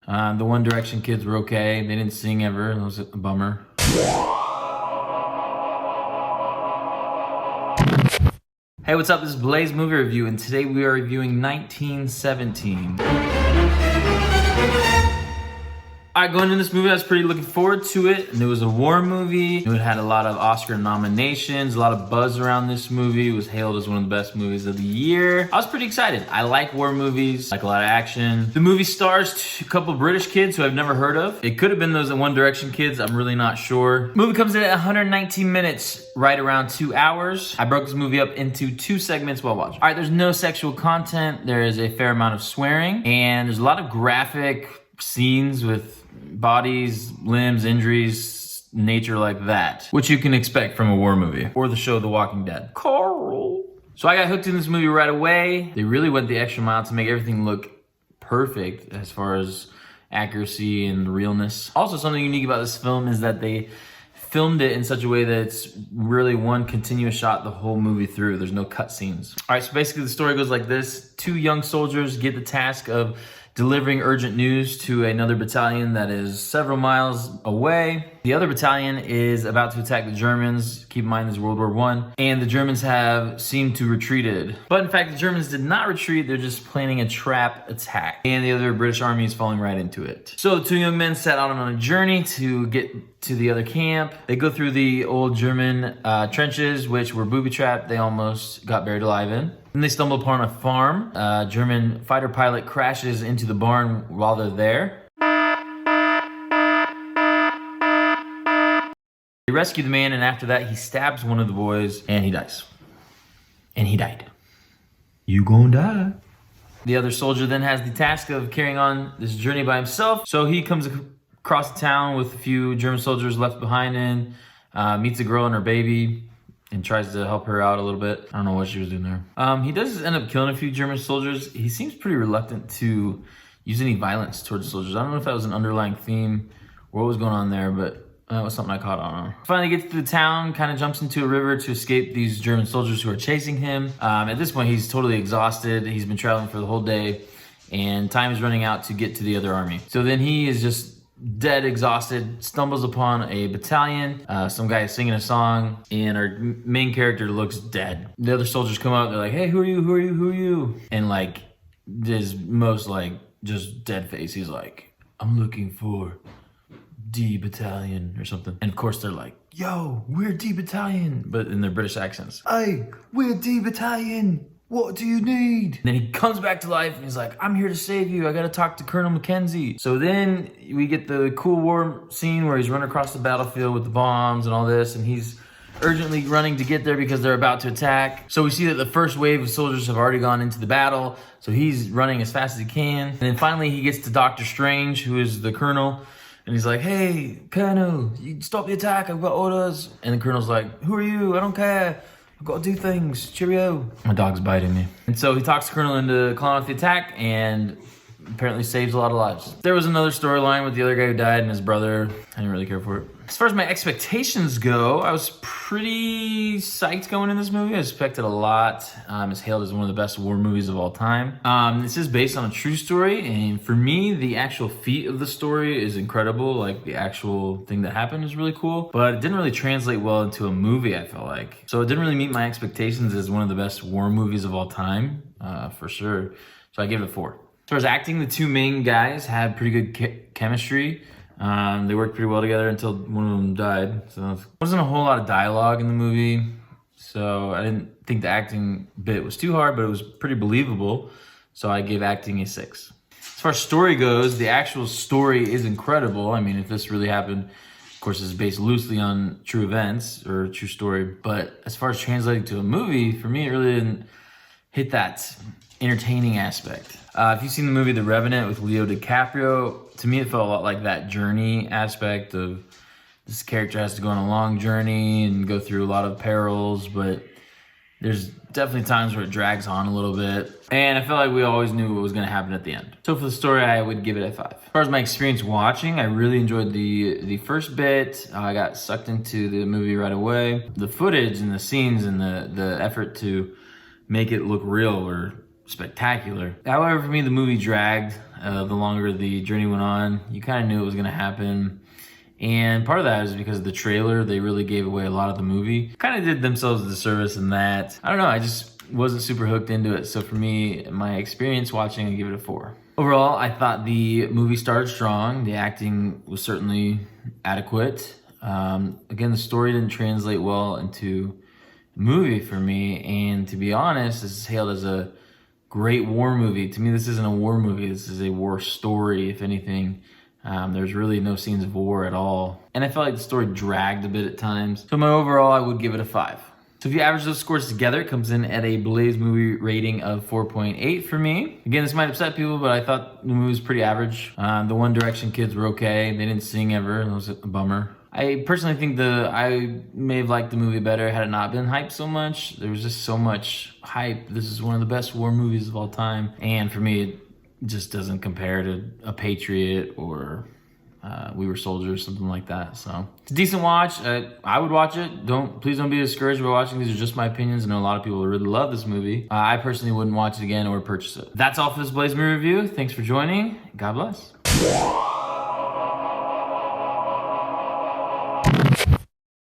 The One Direction kids were okay. They didn't sing ever. That was a bummer. Hey, what's up? This is Blaze Movie Review, and today we are reviewing 1917. Alright, going into this movie, I was pretty looking forward to it. And it was a war movie. It had a lot of Oscar nominations, a lot of buzz around this movie. It was hailed as one of the best movies of the year. I was pretty excited. I like war movies, like a lot of action. The movie stars a couple British kids who I've never heard of. It could have been those One Direction kids, I'm really not sure. The movie comes in at 119 minutes, right around 2 hours. I broke this movie up into 2 segments while watching. Alright, there's no sexual content. There is a fair amount of swearing, and there's a lot of graphic scenes with bodies, limbs, injuries, nature like that, which you can expect from a war movie or the show The Walking Dead. Carl. So I got hooked in this movie right away. They really went the extra mile to make everything look perfect as far as accuracy and realness. Also, something unique about this film is that they filmed it in such a way that it's really one continuous shot the whole movie through. There's no cut scenes. All right, so basically the story goes like this. 2 young soldiers get the task of delivering urgent news to another battalion that is several miles away. The other battalion is about to attack the Germans. Keep in mind this is World War I. And the Germans have seemed to retreated. But in fact, the Germans did not retreat. They're just planning a trap attack. And the other British army is falling right into it. So the 2 young men set out on a journey to get to the other camp. They go through the old German trenches, which were booby-trapped. They almost got buried alive in. Then they stumble upon a farm. A German fighter pilot crashes into the barn while they're there. They rescue the man, and after that, he stabs one of the boys, and he dies. And he died. You gonna die. The other soldier then has the task of carrying on this journey by himself. So he comes across the town with a few German soldiers left behind and meets a girl and her baby and tries to help her out a little bit. I don't know what she was doing there. He does end up killing a few German soldiers. He seems pretty reluctant to use any violence towards the soldiers. I don't know if that was an underlying theme or what was going on there, but that was something I caught on. Finally gets to the town, kind of jumps into a river to escape these German soldiers who are chasing him. At this point, he's totally exhausted. He's been traveling for the whole day, and time is running out to get to the other army. So then he is just dead, exhausted, stumbles upon a battalion. Some guy is singing a song, and our main character looks dead. The other soldiers come up, they're like, hey, who are you, who are you, who are you? And like, his most like, just dead face, he's like, I'm looking for D Battalion or something. And of course they're like, yo, we're D Battalion, but in their British accents. Hey, we're D Battalion. What do you need? And then he comes back to life and he's like, I'm here to save you. I gotta talk to Colonel Mackenzie. So then we get the cool war scene where he's running across the battlefield with the bombs and all this, and he's urgently running to get there because they're about to attack. So we see that the first wave of soldiers have already gone into the battle. So he's running as fast as he can. And then finally he gets to Dr. Strange, who is the colonel. And he's like, hey, Colonel, you stop the attack, I've got orders. And the Colonel's like, who are you? I don't care. I've got to do things. Cheerio. My dog's biting me. And so he talks the Colonel into calling off the attack and apparently saves a lot of lives. There was another storyline with the other guy who died and his brother. I didn't really care for it. As far as my expectations go, I was pretty psyched going in this movie. I expected a lot. It's hailed as one of the best war movies of all time. This is based on a true story, and for me, the actual feat of the story is incredible. Like, the actual thing that happened is really cool, but it didn't really translate well into a movie, I felt like. So it didn't really meet my expectations as one of the best war movies of all time, for sure. So I give it a 4. As far as acting, the 2 main guys had pretty good chemistry. They worked pretty well together until one of them died. So there wasn't a whole lot of dialogue in the movie. So I didn't think the acting bit was too hard, but it was pretty believable. So I gave acting a 6. As far as story goes, the actual story is incredible. I mean, if this really happened, of course, it's based loosely on true events or a true story. But as far as translating to a movie, for me, it really didn't hit that entertaining aspect. If you've seen the movie The Revenant with Leo DiCaprio, to me it felt a lot like that journey aspect of this character has to go on a long journey and go through a lot of perils, but there's definitely times where it drags on a little bit. And I felt like we always knew what was going to happen at the end. So for the story, I would give it a 5. As far as my experience watching, I really enjoyed the first bit. I got sucked into the movie right away. The footage and the scenes and the effort to make it look real were spectacular. However, for me, the movie dragged. The longer the journey went on, you kind of knew it was gonna happen. And part of that is because of the trailer, they really gave away a lot of the movie. Kind of did themselves a disservice in that. I don't know, I just wasn't super hooked into it. So for me, my experience watching, I give it a 4. Overall, I thought the movie started strong. The acting was certainly adequate. Again, the story didn't translate well into a movie for me. And to be honest, this is hailed as a great war movie. To me, this isn't a war movie. This is a war story, if anything. There's really no scenes of war at all. And I felt like the story dragged a bit at times. So my overall, I would give it a 5. So if you average those scores together, it comes in at a Blaze movie rating of 4.8 for me. Again, this might upset people, but I thought the movie was pretty average. The One Direction kids were okay. They didn't sing ever. That was a bummer. I personally think I may have liked the movie better had it not been hyped so much. There was just so much hype. This is one of the best war movies of all time. And for me, it just doesn't compare to A Patriot or We Were Soldiers, something like that. So it's a decent watch. I would watch it. Please don't be discouraged by watching. These are just my opinions. I know a lot of people really love this movie. I personally wouldn't watch it again or purchase it. That's all for this Blaze movie review. Thanks for joining. God bless.